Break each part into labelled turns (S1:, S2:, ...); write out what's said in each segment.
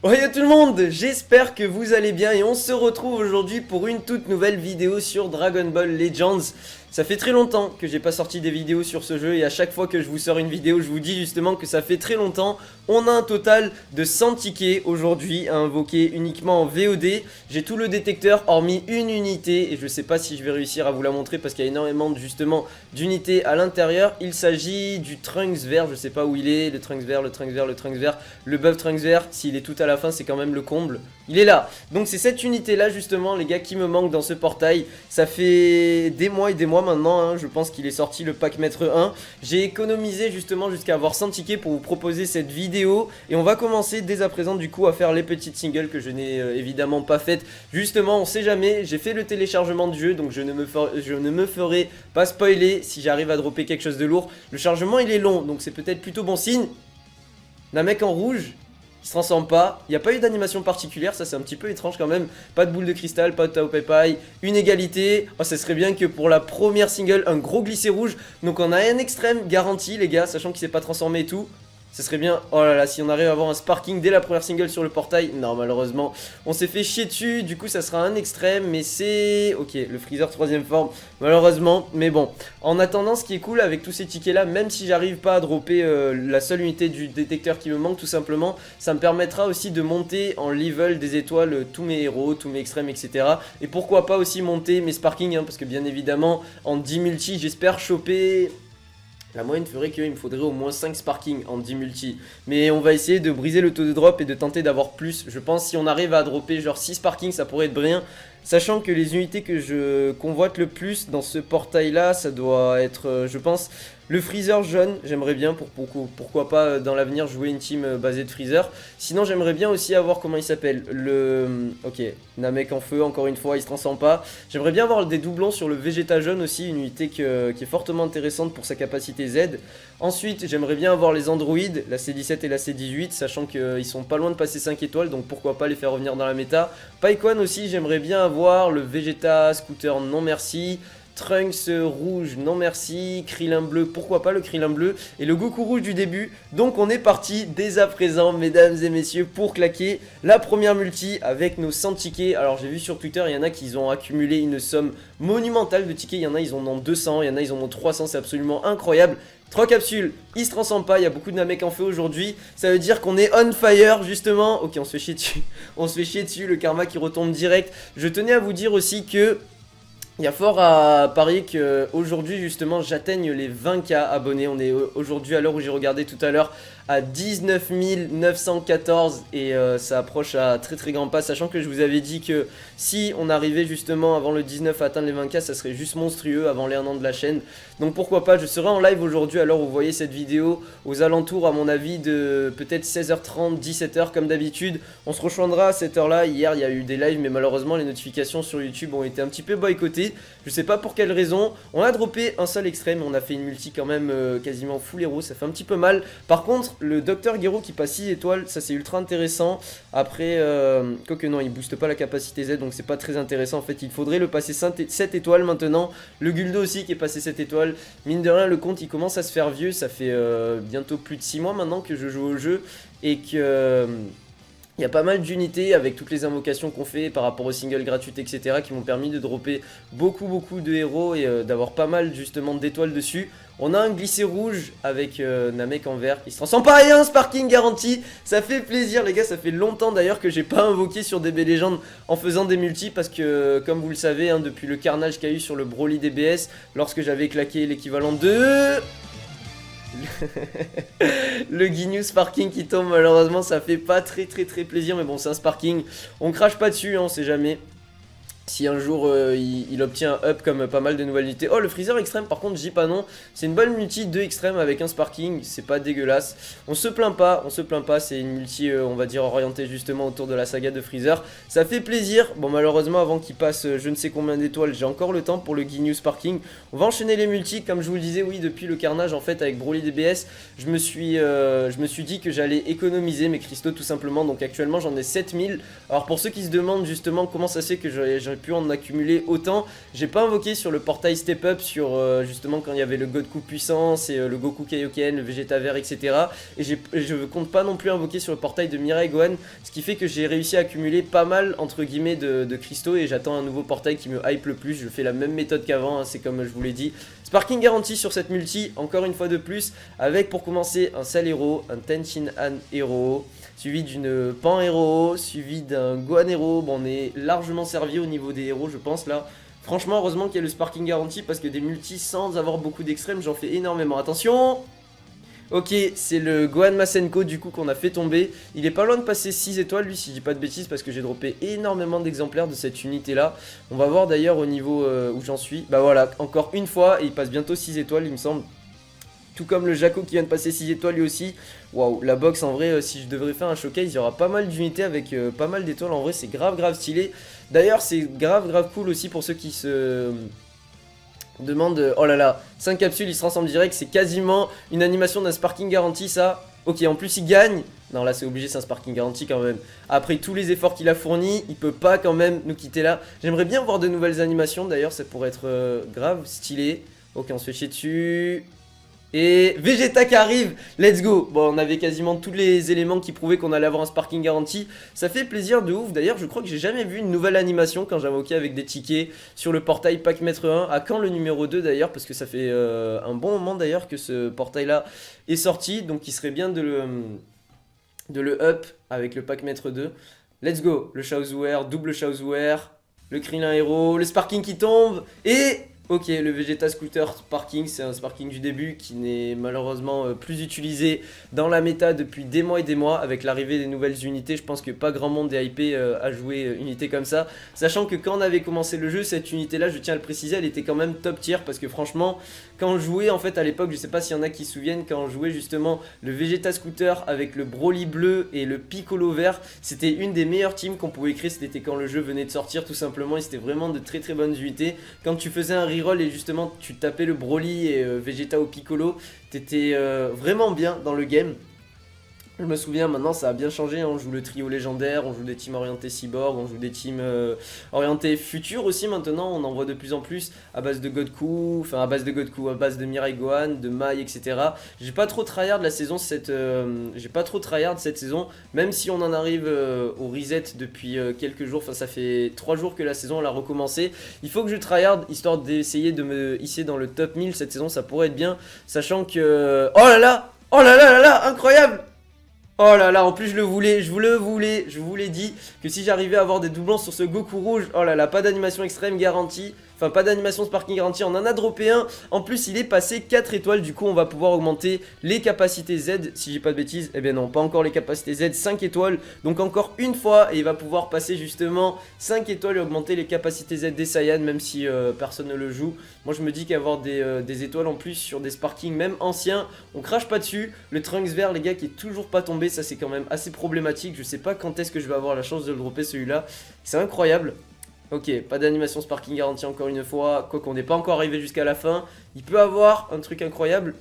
S1: Oh yo tout le monde, j'espère que vous allez bien et on se retrouve aujourd'hui pour une toute nouvelle vidéo sur Dragon Ball Legends. Ça fait très longtemps que j'ai pas sorti des vidéos sur ce jeu et à chaque fois que je vous sors une vidéo je vous dis justement que ça fait très longtemps. On a un total de 100 tickets aujourd'hui à invoquer uniquement en VOD. J'ai tout le détecteur hormis une unité et je sais pas si je vais réussir à vous la montrer parce qu'il y a énormément justement d'unités à l'intérieur. Il s'agit du Trunks vert, je sais pas où il est, le Trunks vert, le Trunks vert, le Trunks vert, le buff Trunks vert, s'il est tout à la fin c'est quand même le comble. Il est là, donc c'est cette unité là justement les gars qui me manque dans ce portail. Ça fait des mois et des mois maintenant, hein. Je pense qu'il est sorti le pack maître 1. J'ai économisé justement jusqu'à avoir 100 tickets pour vous proposer cette vidéo. Et on va commencer dès à présent du coup à faire les petites singles que je n'ai évidemment pas faites. Justement on sait jamais, j'ai fait le téléchargement du jeu donc je ne me ferai pas spoiler si j'arrive à dropper quelque chose de lourd. Le chargement il est long donc c'est peut-être plutôt bon signe. Namek en rouge, il se transforme pas, il n'y a pas eu d'animation particulière, ça c'est un petit peu étrange quand même. Pas de boule de cristal, pas de Tao Pai Pai, une égalité. Oh ça serait bien que pour la première single, un gros glissé rouge. Donc on a un extrême garanti les gars, sachant qu'il s'est pas transformé et tout. Ça serait bien, oh là là, si on arrive à avoir un sparking dès la première single sur le portail. Non malheureusement, on s'est fait chier dessus, du coup ça sera un extrême. Mais c'est... Ok, le Freezer troisième forme, malheureusement. Mais bon, en attendant ce qui est cool avec tous ces tickets là, même si j'arrive pas à dropper la seule unité du détecteur qui me manque tout simplement, ça me permettra aussi de monter en level des étoiles tous mes héros, tous mes extrêmes etc. Et pourquoi pas aussi monter mes sparkings hein, parce que bien évidemment en 10 multi j'espère choper... La moyenne ferait qu'il me faudrait au moins 5 sparking en 10 multi. Mais on va essayer de briser le taux de drop et de tenter d'avoir plus. Je pense si on arrive à dropper genre 6 sparking ça pourrait être brillant. Sachant que les unités que je convoite le plus dans ce portail là, ça doit être je pense le Freezer jaune. J'aimerais bien pourquoi pas dans l'avenir jouer une team basée de Freezer. Sinon j'aimerais bien aussi avoir comment il s'appelle ok, Namek en feu encore une fois il se transforme pas. J'aimerais bien avoir des doublons sur le Vegeta jaune aussi, une unité qui est fortement intéressante pour sa capacité Z. Ensuite j'aimerais bien avoir les androïdes, la C17 et la C18, sachant qu'ils sont pas loin de passer 5 étoiles, donc pourquoi pas les faire revenir dans la méta. Paikwan aussi j'aimerais bien avoir le Vegeta scooter non merci. Trunks rouge, non merci. Krillin bleu, pourquoi pas le Krillin bleu. Et le Goku rouge du début. Donc on est parti dès à présent, mesdames et messieurs, pour claquer la première multi avec nos 100 tickets. Alors j'ai vu sur Twitter, il y en a qui ont accumulé une somme monumentale de tickets. Il y en a, ils en ont 200, il y en a, ils en ont 300. C'est absolument incroyable. 3 capsules, il se transforme pas, il y a beaucoup de Namek en feu aujourd'hui. Ça veut dire qu'on est on fire justement. Ok, on se fait chier dessus. On se fait chier dessus, le karma qui retombe direct. Je tenais à vous dire aussi que... Il y a fort à parier qu'aujourd'hui justement j'atteigne les 20K abonnés. On est aujourd'hui à l'heure où j'ai regardé tout à l'heure à 19 914 et ça approche à très très grand pas. Sachant que je vous avais dit que si on arrivait justement avant le 19 à atteindre les 20K ça serait juste monstrueux avant les 1 an de la chaîne. Donc pourquoi pas, je serai en live aujourd'hui à l'heure où vous voyez cette vidéo aux alentours à mon avis de peut-être 16h30, 17h comme d'habitude. On se rejoindra à cette heure là. Hier il y a eu des lives mais malheureusement les notifications sur YouTube ont été un petit peu boycottées. Je sais pas pour quelle raison. On a droppé un seul extrême. On a fait une multi quand même quasiment full héros. Ça fait un petit peu mal. Par contre, le Docteur Gero qui passe 6 étoiles, ça c'est ultra intéressant. Après, quoique non, il booste pas la capacité Z. Donc c'est pas très intéressant. En fait, il faudrait le passer 7 étoiles maintenant. Le Guldo aussi qui est passé 7 étoiles. Mine de rien, le compte il commence à se faire vieux. Ça fait bientôt plus de 6 mois maintenant que je joue au jeu. Et que... Il y a pas mal d'unités avec toutes les invocations qu'on fait par rapport aux singles gratuites etc. qui m'ont permis de dropper beaucoup de héros et d'avoir pas mal justement d'étoiles dessus. On a un glissé rouge avec Namek en vert qui se transforme pas et un sparking garanti. Ça fait plaisir les gars, ça fait longtemps d'ailleurs que j'ai pas invoqué sur DB Legend en faisant des multis. Parce que comme vous le savez hein, depuis le carnage qu'il y a eu sur le Broly DBS, lorsque j'avais claqué l'équivalent de... Le Ginyu Sparking qui tombe malheureusement ça fait pas très plaisir. Mais bon c'est un Sparking, on crache pas dessus hein, on sait jamais. Si un jour il obtient un up comme pas mal de nouvelles unités. Oh le Freezer extrême par contre je dis pas non. C'est une bonne multi 2 extrêmes avec un sparking. C'est pas dégueulasse. On se plaint pas. C'est une multi on va dire orientée justement autour de la saga de Freezer. Ça fait plaisir. Bon malheureusement avant qu'il passe je ne sais combien d'étoiles, j'ai encore le temps pour le Ginyu Sparking. On va enchaîner les multis. Comme je vous le disais oui depuis le carnage en fait avec Broly DBS. Je me suis dit que j'allais économiser mes cristaux tout simplement. Donc actuellement j'en ai 7000. Alors pour ceux qui se demandent justement comment ça se fait que j'ai pu en accumuler autant. J'ai pas invoqué sur le portail Step Up, sur justement quand il y avait le Goku puissance et le Goku Kaioken, le Vegeta vert, etc. Et je compte pas non plus invoquer sur le portail de Mirai Gohan, ce qui fait que j'ai réussi à accumuler pas mal entre guillemets de cristaux et j'attends un nouveau portail qui me hype le plus. Je fais la même méthode qu'avant, hein, c'est comme je vous l'ai dit. Sparking garanti sur cette multi, encore une fois de plus, avec pour commencer un Cell Hero, un Tenshin Han Hero, suivi d'une Pan Hero, suivi d'un Gohan Hero. Bon, on est largement servi au niveau des héros, je pense là. Franchement, heureusement qu'il y a le Sparking garanti parce que des multis sans avoir beaucoup d'extrêmes, j'en fais énormément. Attention! Ok, c'est le Gohan Masenko du coup qu'on a fait tomber. Il est pas loin de passer 6 étoiles lui si je dis pas de bêtises parce que j'ai droppé énormément d'exemplaires de cette unité là. On va voir d'ailleurs au niveau où j'en suis. Bah voilà, encore une fois et il passe bientôt 6 étoiles il me semble. Tout comme le Jaco qui vient de passer 6 étoiles lui aussi. Waouh, la box en vrai si je devrais faire un showcase il y aura pas mal d'unités avec pas mal d'étoiles. En vrai c'est grave stylé. D'ailleurs c'est grave cool aussi pour ceux qui se... demande, oh là là, 5 capsules, il se transforme direct, c'est quasiment une animation d'un Sparking garanti ça. Ok, en plus il gagne. Non là c'est obligé, c'est un Sparking garanti quand même. Après tous les efforts qu'il a fournis, il peut pas quand même nous quitter là. J'aimerais bien voir de nouvelles animations d'ailleurs, ça pourrait être grave stylé. Ok, on se fait chier dessus. Et Vegeta qui arrive, let's go. Bon, on avait quasiment tous les éléments qui prouvaient qu'on allait avoir un Sparking garanti. Ça fait plaisir de ouf. D'ailleurs, je crois que j'ai jamais vu une nouvelle animation quand j'invoquais avec des tickets sur le portail Pack Maître 1. À quand le numéro 2 d'ailleurs, parce que ça fait un bon moment d'ailleurs que ce portail là est sorti. Donc il serait bien de le up avec le Pack Maître 2. Let's go, le Chaozuer, double Chaozuer, le Krillin Hero, le Sparking qui tombe et... Ok, le Vegeta Scooter Sparking, c'est un Sparking du début qui n'est malheureusement plus utilisé dans la méta depuis des mois et des mois. Avec l'arrivée des nouvelles unités, je pense que pas grand monde est hypé à jouer unité comme ça. Sachant que quand on avait commencé le jeu, cette unité-là, je tiens à le préciser, elle était quand même top tier. Parce que franchement, quand on jouait en fait à l'époque, je sais pas s'il y en a qui se souviennent, quand on jouait justement le Vegeta Scooter avec le Broly bleu et le Piccolo vert, c'était une des meilleures teams qu'on pouvait créer. C'était quand le jeu venait de sortir tout simplement et c'était vraiment de très bonnes unités. Quand tu faisais un reroll et justement tu tapais le Broly et Vegeta au Piccolo, t'étais vraiment bien dans le game. Je me souviens, maintenant ça a bien changé, on joue le trio légendaire, on joue des teams orientés cyborg, on joue des teams orientés futur aussi maintenant, on en voit de plus en plus à base de Goku, à base de Mirai Gohan, de Mai, etc. J'ai pas trop tryhard la saison cette saison, même si on en arrive au reset depuis quelques jours, enfin ça fait 3 jours que la saison elle a recommencé. Il faut que je tryhard histoire d'essayer de me hisser dans le top 1000 cette saison, ça pourrait être bien, sachant que... Oh là là, incroyable! Oh là là, en plus je vous l'ai dit que si j'arrivais à avoir des doublons sur ce Goku rouge, oh là là, pas d'animation extrême garantie, enfin pas d'animation Sparking garantie, on en a droppé un, en plus il est passé 4 étoiles, du coup on va pouvoir augmenter les capacités Z, si j'ai pas de bêtises, eh bien non, pas encore les capacités Z, 5 étoiles, donc encore une fois, et il va pouvoir passer justement 5 étoiles et augmenter les capacités Z des Saiyans, même si personne ne le joue. Moi je me dis qu'avoir des étoiles en plus sur des Sparking, même anciens, on crache pas dessus. Le Trunks vert les gars qui est toujours pas tombé, ça c'est quand même assez problématique, je sais pas quand est-ce que je vais avoir la chance de le dropper celui-là, c'est incroyable. Ok, pas d'animation Sparking garantie encore une fois, quoi qu'on n'est pas encore arrivé jusqu'à la fin, il peut avoir un truc incroyable.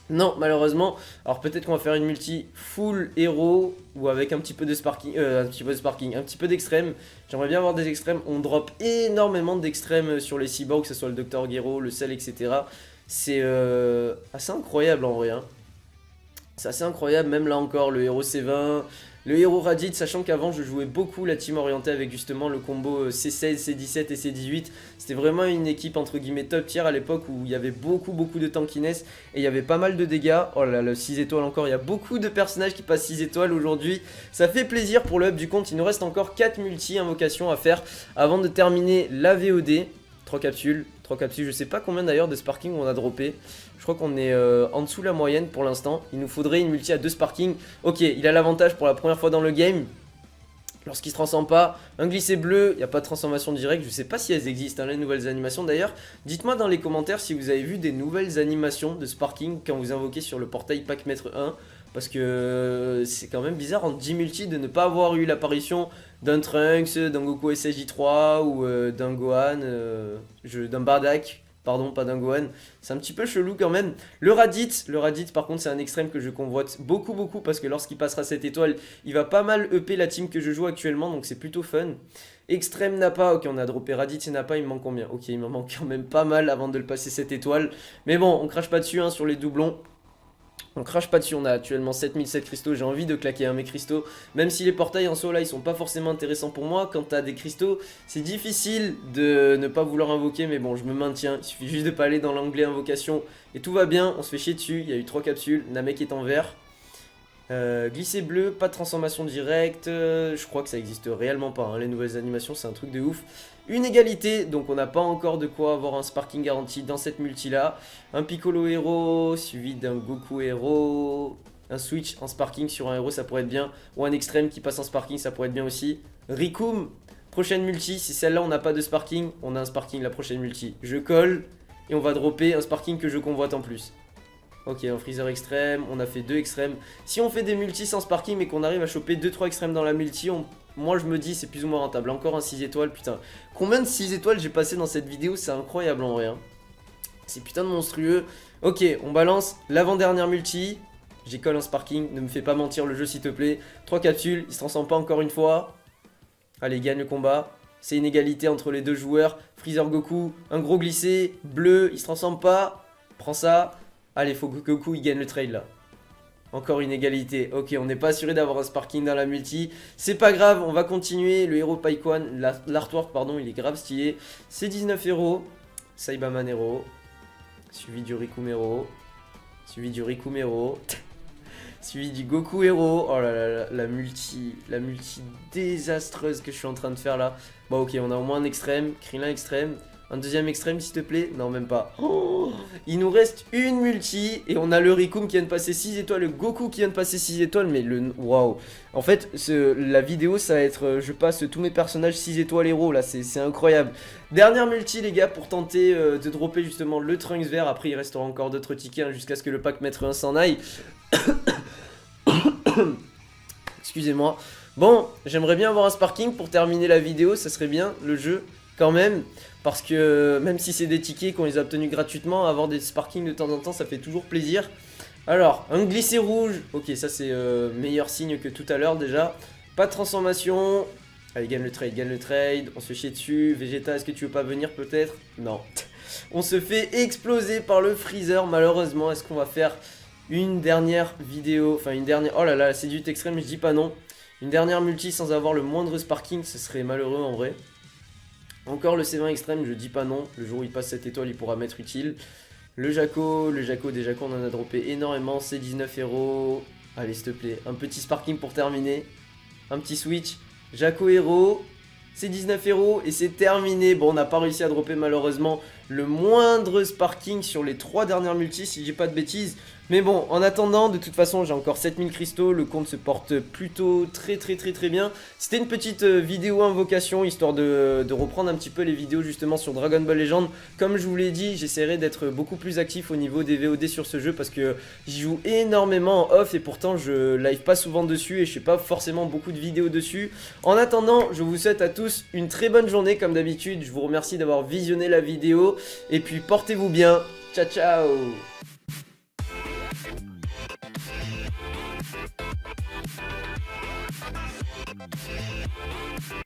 S1: Non, malheureusement. Alors peut-être qu'on va faire une multi full héros ou avec un petit peu de Sparking, un petit peu d'extrême. J'aimerais bien avoir des extrêmes. On drop énormément d'extrêmes sur les cyborgs, que ce soit le Dr Gero, le Cell, etc. C'est assez incroyable en vrai. Hein. C'est assez incroyable, même là encore, le héros C20, le héros Raditz, sachant qu'avant je jouais beaucoup la team orientée avec justement le combo C16, C17 et C18. C'était vraiment une équipe entre guillemets top tier à l'époque où il y avait beaucoup de tankiness et il y avait pas mal de dégâts. Oh là là, le 6 étoiles encore, il y a beaucoup de personnages qui passent 6 étoiles aujourd'hui. Ça fait plaisir pour le up du compte, il nous reste encore 4 multi-invocations à faire avant de terminer la VOD. 3 capsules, je sais pas combien d'ailleurs de Sparking on a droppé. Je crois qu'on est en dessous de la moyenne pour l'instant. Il nous faudrait une multi à 2 Sparking. Ok, il a l'avantage pour la première fois dans le game. Lorsqu'il se transforme pas, un glissé bleu, il n'y a pas de transformation directe. Je sais pas si elles existent, hein, les nouvelles animations. D'ailleurs, dites-moi dans les commentaires si vous avez vu des nouvelles animations de Sparking quand vous invoquez sur le portail Pack Maître 1. Parce que c'est quand même bizarre en 10 multi de ne pas avoir eu l'apparition d'un Trunks, d'un Goku SSJ3 ou d'un Gohan, d'un Bardock. pardon, pas d'un Gohan. C'est un petit peu chelou quand même. Le Raditz par contre c'est un extrême que je convoite beaucoup parce que lorsqu'il passera cette étoile, il va pas mal EP la team que je joue actuellement, donc c'est plutôt fun. Extrême Nappa, ok on a droppé Raditz et Nappa, il me manque combien? Ok il me manque quand même pas mal avant de le passer cette étoile. Mais bon, on crache pas dessus hein, sur les doublons. On crache pas dessus, on a actuellement 7007 cristaux, j'ai envie de claquer un mes cristaux. Même si les portails en solo là ils sont pas forcément intéressants pour moi, quand t'as des cristaux c'est difficile de ne pas vouloir invoquer. Mais bon je me maintiens, il suffit juste de pas aller dans l'onglet invocation et tout va bien, on se fait chier dessus. Il y a eu 3 capsules, Namek est en vert. Glisser bleu, pas de transformation directe, je crois que ça existe réellement pas, hein. Les nouvelles animations c'est un truc de ouf. Une égalité, donc on n'a pas encore de quoi avoir un sparking garanti dans cette multi là. Un Piccolo héros, suivi d'un Goku héros, un switch en sparking sur un héros ça pourrait être bien. Ou un extrême qui passe en sparking ça pourrait être bien aussi. Rikum, prochaine multi, si celle-là on n'a pas de sparking, on a un sparking la prochaine multi. Je colle et on va dropper un sparking que je convoite en plus. Ok, un freezer extrême, on a fait 2 extrêmes. Si on fait des multis sans sparking mais qu'on arrive à choper 2-3 extrêmes dans la multi, moi je me dis c'est plus ou moins rentable. Encore un 6 étoiles, putain. Combien de 6 étoiles j'ai passé dans cette vidéo, c'est incroyable en vrai. Hein. C'est putain de monstrueux. Ok, on balance l'avant-dernière multi. J'ai colle un sparking, ne me fais pas mentir le jeu s'il te plaît. 3 capsules, il se transforme pas encore une fois. Allez, gagne le combat. C'est une égalité entre les deux joueurs. Freezer Goku, un gros glissé, bleu, il se transforme pas. Prends ça. Allez, faut que Goku il gagne le trade là. Encore une égalité. Ok, on n'est pas assuré d'avoir un sparking dans la multi. C'est pas grave, on va continuer. Le héros Paikwan, l'artwork, pardon, il est grave stylé. C'est 19 héros. Saibaman héros. Suivi du Rikum héros. Suivi du Rikum héros. Suivi du Goku héros. Oh là là, la multi désastreuse que je suis en train de faire là. Bon, ok, on a au moins un extrême. Krillin extrême. Un deuxième extrême s'il te plaît. Non même pas. Oh, il nous reste une multi. Et on a le Rikum qui vient de passer 6 étoiles. Le Goku qui vient de passer 6 étoiles. Mais le... Waouh. En fait la vidéo ça va être... je passe tous mes personnages 6 étoiles héros là. C'est incroyable. Dernière multi les gars pour tenter de dropper justement le Trunks vert. Après il restera encore d'autres tickets hein, jusqu'à ce que le pack maître 1 s'en aille. Excusez-moi. Bon j'aimerais bien avoir un sparking pour terminer la vidéo. Ça serait bien le jeu quand même. Parce que même si c'est des tickets qu'on les a obtenus gratuitement, avoir des sparkings de temps en temps ça fait toujours plaisir. Alors, un glissé rouge, ok ça c'est meilleur signe que tout à l'heure déjà. Pas de transformation. Allez gagne le trade, on se fait chier dessus. Vegeta est-ce que tu veux pas venir peut-être? Non. On se fait exploser par le freezer malheureusement. Est-ce qu'on va faire une dernière vidéo? Enfin une dernière, oh là là c'est du extrême je dis pas non. Une dernière multi sans avoir le moindre sparking, ce serait malheureux en vrai. Encore le C20 extrême, je dis pas non. Le jour où il passe cette étoile, il pourra m'être utile. Le Jaco, déjà qu'on en a droppé énormément. C19 héros. Allez, s'il te plaît, un petit sparking pour terminer. Un petit switch. Jaco héros. C19 héros. Et c'est terminé. Bon, on n'a pas réussi à dropper malheureusement le moindre sparking sur les 3 dernières multis, si j'ai pas de bêtises. Mais bon, en attendant, de toute façon, j'ai encore 7000 cristaux, le compte se porte plutôt très bien. C'était une petite vidéo invocation, histoire de reprendre un petit peu les vidéos justement sur Dragon Ball Legends. Comme je vous l'ai dit, j'essaierai d'être beaucoup plus actif au niveau des VOD sur ce jeu, parce que j'y joue énormément en off, et pourtant je live pas souvent dessus, et je fais pas forcément beaucoup de vidéos dessus. En attendant, je vous souhaite à tous une très bonne journée, comme d'habitude. Je vous remercie d'avoir visionné la vidéo, et puis portez-vous bien. Ciao ciao.